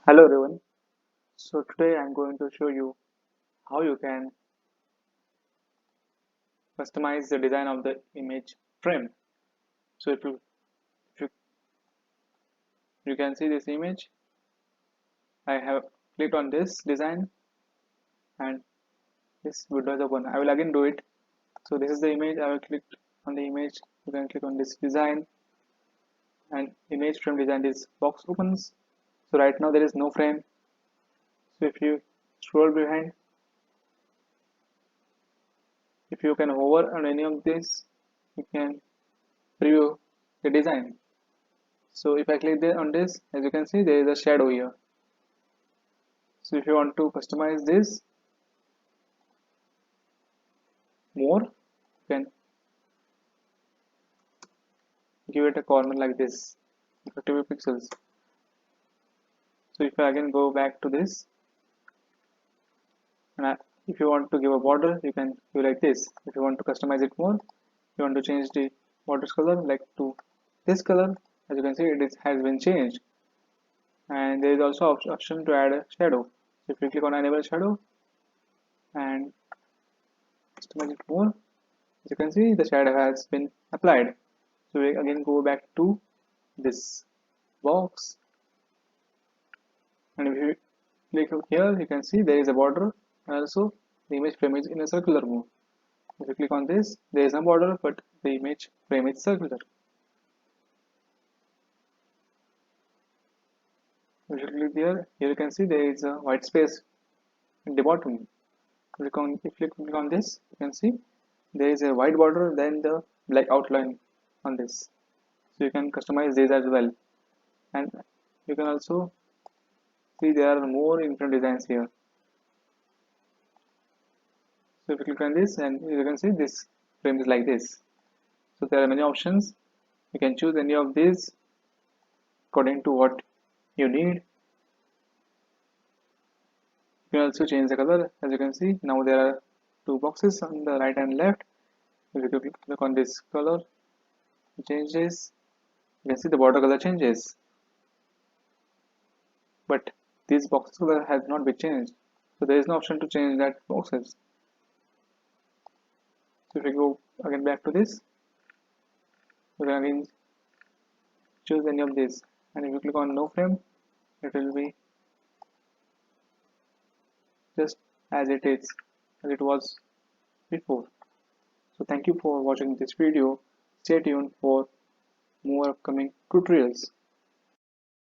Hello everyone. So today I'm going to show you how you can customize the design of the image frame. So if you can see this image, I have clicked on this design and this window is open. I will again do it. So this is the image. I will click on the image. You can click on this design and image frame design. This box opens. So right now there is no frame. So if you scroll behind, if you can hover on any of this, you can preview the design. So if I click there on this, as you can see, there is a shadow here. So if you want to customize this more, you can give it a corner like this, 50 pixels. So if I again go back to this, and if you want to give a border, you can do like this. If you want to customize it more, you want to change the border's color like to this color. As you can see, has been changed. And there is also option to add a shadow. So if you click on enable shadow and customize it more, as you can see, the shadow has been applied. So we again go back to this box, and if you click here, you can see there is a border, and also the image frame is in a circular mode. If you click on this, there is no border, but the image frame is circular. If you click here you can see there is a white space in the bottom. If you click on this, you can see there is a white border, then the black outline on this. So you can customize this as well, and you can also see there are more different designs here. So if you click on this, and you can see this frame is like this. So there are many options. You can choose any of these according to what you need. You can also change the color. As you can see, now there are two boxes on the right and left. If you click on this color, change this. You can see the border color changes, but this box color has not been changed. So there is no option to change that boxes. So if we go again back to this, you can again choose any of these, and if you click on no frame, it will be just as it is, as it was before. So thank you for watching this video. Stay tuned for more upcoming tutorials.